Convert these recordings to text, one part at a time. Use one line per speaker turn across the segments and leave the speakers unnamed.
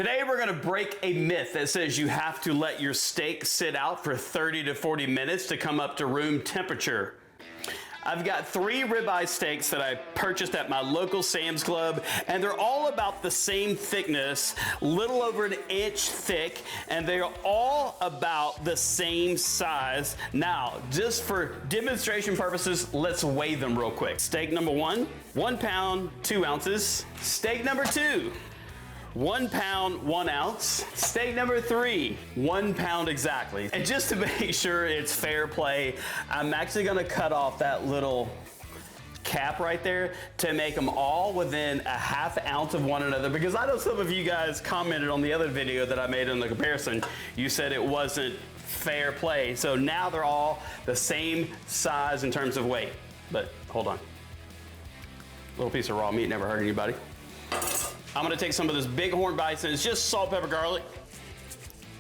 Today we're gonna break a myth that says you have to let your steak sit out for 30 to 40 minutes to come up to room temperature. I've got 3 ribeye steaks that I purchased at my local Sam's Club, and they're all about the same thickness, little over an inch thick, and they're all about the same size. Now, just for demonstration purposes, let's weigh them real quick. Steak number 1, 1 pound, 2 ounces. Steak number 2, 1 pound, 1 ounce. Steak number 3, 1 pound exactly. And just to make sure it's fair play, I'm actually gonna cut off that little cap right there to make them all within a ½ ounce of one another, because I know some of you guys commented on the other video that I made in the comparison. You said it wasn't fair play. So now they're all the same size in terms of weight. But hold on. Little piece of raw meat never hurt anybody. I'm gonna take some of this bighorn bison. It's just salt, pepper, garlic.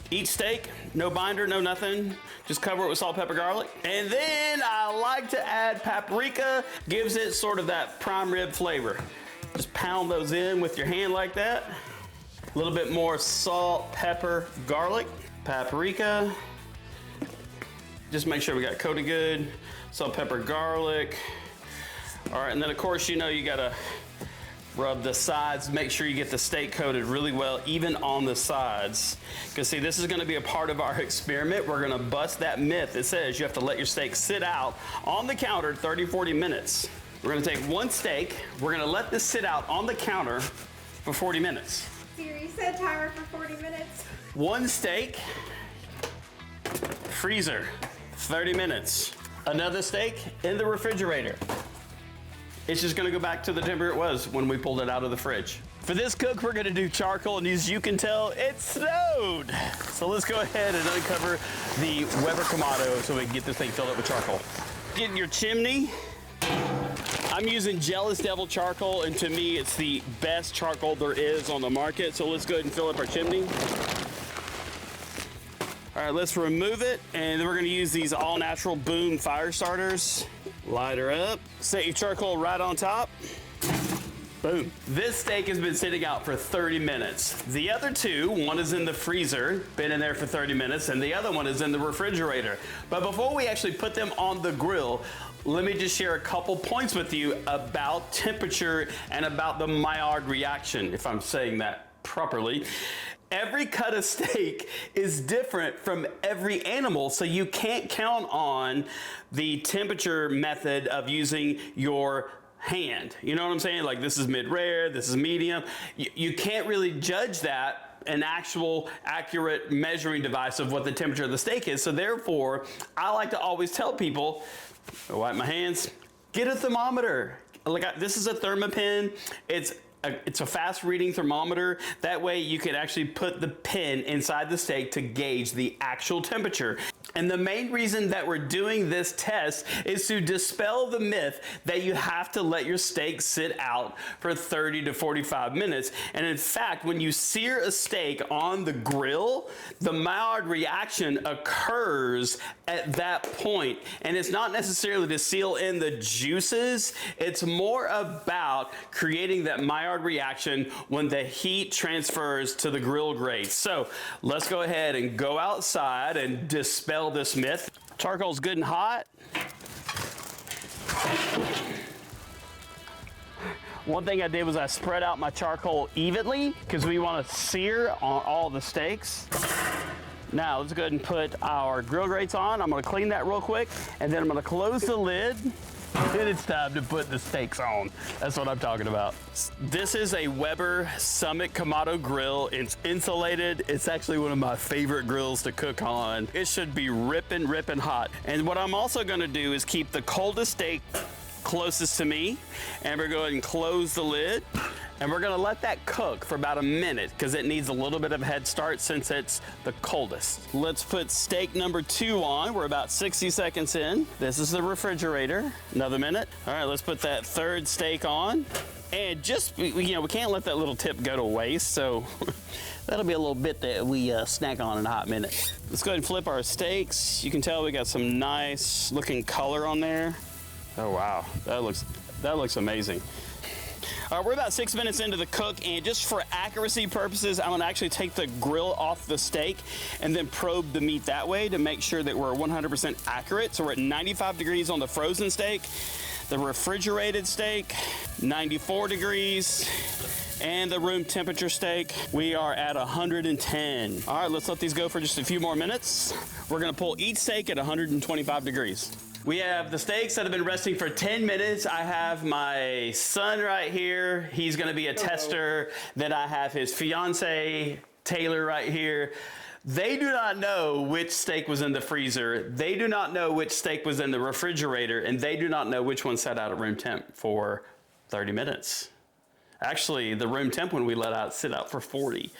Each steak, no binder, no nothing. Just cover it with salt, pepper, garlic. And then I like to add paprika. Gives it sort of that prime rib flavor. Just pound those in with your hand like that. A little bit more salt, pepper, garlic, paprika. Just make sure we got coated good. Salt, pepper, garlic. All right, and then of course, you know, you gotta rub the sides, make sure you get the steak coated really well, even on the sides. Because see, this is gonna be a part of our experiment. We're gonna bust that myth that says you have to let your steak sit out on the counter 30, 40 minutes. We're gonna take 1 steak, we're gonna let this sit out on the counter for 40 minutes.
Siri said timer for 40 minutes.
1 steak, freezer, 30 minutes. Another steak in the refrigerator. It's just gonna go back to the temperature it was when we pulled it out of the fridge. For this cook, we're gonna do charcoal, and as you can tell, it snowed. So let's go ahead and uncover the Weber Kamado so we can get this thing filled up with charcoal. Get your chimney. I'm using Jealous Devil charcoal, and to me, it's the best charcoal there is on the market. So let's go ahead and fill up our chimney. All right, let's remove it, and then we're gonna use these all-natural Boom fire starters. Light her up, set your charcoal right on top. Boom. This steak has been sitting out for 30 minutes. The other 2, one is in the freezer, been in there for 30 minutes, and the other one is in the refrigerator. But before we actually put them on the grill, let me just share a couple points with you about temperature and about the Maillard reaction, if I'm saying that properly. Every cut of steak is different from every animal, so you can't count on the temperature method of using your hand. You know what I'm saying? Like, this is mid-rare, this is medium. You can't really judge that an actual accurate measuring device of what the temperature of the steak is. So therefore, I like to always tell people, wipe my hands, get a thermometer. Like, this is a Thermopin. It's a fast reading thermometer. That way you can actually put the pin inside the steak to gauge the actual temperature. And the main reason that we're doing this test is to dispel the myth that you have to let your steak sit out for 30 to 45 minutes. And in fact, when you sear a steak on the grill, the Maillard reaction occurs at that point. And it's not necessarily to seal in the juices. It's more about creating that Maillard reaction when the heat transfers to the grill grate. So let's go ahead and go outside and dispel this myth. Charcoal's good and hot. One thing I did was I spread out my charcoal evenly because we want to sear on all the steaks. Now let's go ahead and put our grill grates on. I'm going to clean that real quick, and then I'm going to close the lid. Then it's time to put the steaks on. That's what I'm talking about. This is a Weber Summit Kamado grill. It's insulated. It's actually one of my favorite grills to cook on. It should be ripping hot. And what I'm also gonna do is keep the coldest steak closest to me, and we're going to close the lid. And we're gonna let that cook for about a minute because it needs a little bit of a head start since it's the coldest. Let's put steak number 2 on. We're about 60 seconds in. This is the refrigerator. Another minute. All right, let's put that 3rd steak on. And just, you know, we can't let that little tip go to waste, so that'll be a little bit that we snack on in a hot minute. Let's go ahead and flip our steaks. You can tell we got some nice looking color on there. Oh wow, that looks amazing. All right, we're about 6 minutes into the cook, and just for accuracy purposes, I'm gonna actually take the grill off the steak and then probe the meat that way to make sure that we're 100% accurate. So we're at 95 degrees on the frozen steak, the refrigerated steak, 94 degrees, and the room temperature steak, we are at 110. All right, let's let these go for just a few more minutes. We're gonna pull each steak at 125 degrees. We have the steaks that have been resting for 10 minutes. I have my son right here. He's gonna be a tester. Then I have his fiance, Taylor, right here. They do not know which steak was in the freezer. They do not know which steak was in the refrigerator, and they do not know which one sat out at room temp for 30 minutes. Actually, the room temp one we let out sit out for 40.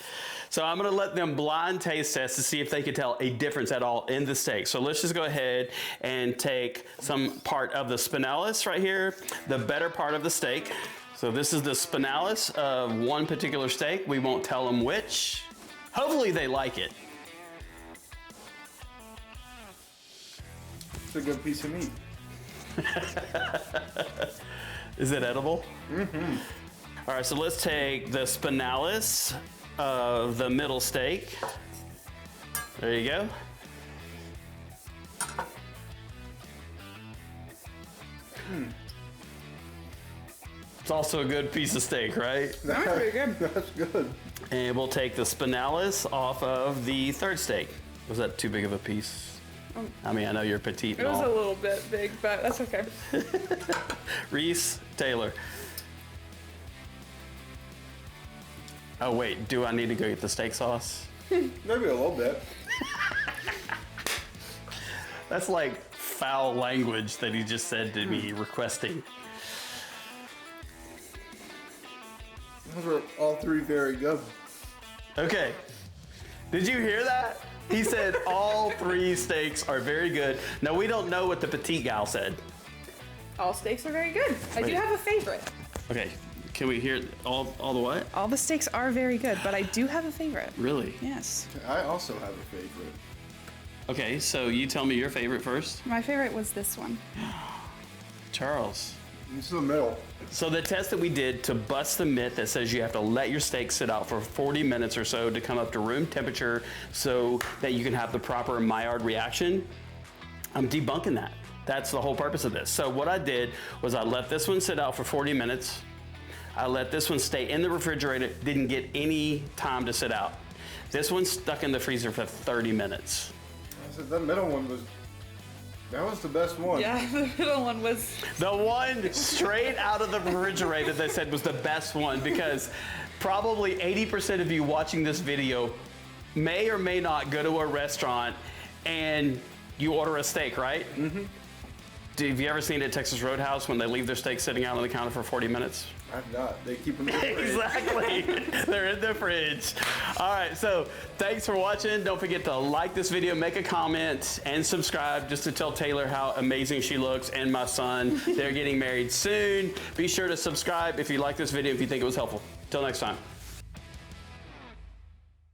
So I'm gonna let them blind taste test to see if they can tell a difference at all in the steak. So let's just go ahead and take some part of the spinalis right here, the better part of the steak. So this is the spinalis of one particular steak. We won't tell them which. Hopefully they like it.
It's a good piece of meat.
Is it edible? Mm-hmm. All right, so let's take the spinalis of the middle steak. There you go. It's also a good piece of steak, right?
That's pretty good. That's good.
And we'll take the spinalis off of the third steak. Was that too big of a piece? I mean, I know you're petite and
It was
all.
a little bit big, but that's okay.
Reese, Taylor. Oh wait, do I need to go get the steak sauce?
Maybe a little bit.
That's like foul language that he just said to me, requesting.
Those are all three very good.
Okay, did you hear that? He said all three steaks are very good. Now we don't know what the petite gal said.
All steaks are very good. I do have a favorite.
Okay, can we hear all the what?
All the steaks are very good, but I do have a favorite.
Really?
Yes.
I also have a favorite.
Okay, so you tell me your favorite first.
My favorite was this one.
Charles.
This is the middle.
So the test that we did to bust the myth that says you have to let your steak sit out for 40 minutes or so to come up to room temperature so that you can have the proper Maillard reaction, I'm debunking that. That's the whole purpose of this. So what I did was I let this one sit out for 40 minutes. I let this one stay in the refrigerator, didn't get any time to sit out. This one stuck in the freezer for 30 minutes.
I said that middle one that was the best one.
Yeah, the middle one was.
The one straight out of the refrigerator they said was the best one, because probably 80% of you watching this video may or may not go to a restaurant and you order a steak, right? Mm-hmm. Have you ever seen it at Texas Roadhouse when they leave their steak sitting out on the counter for 40 minutes?
I've not. They keep them in the fridge.
Exactly. They're in the fridge. All right, so thanks for watching. Don't forget to like this video, make a comment, and subscribe just to tell Taylor how amazing she looks and my son. They're getting married soon. Be sure to subscribe if you like this video, if you think it was helpful. Till next time.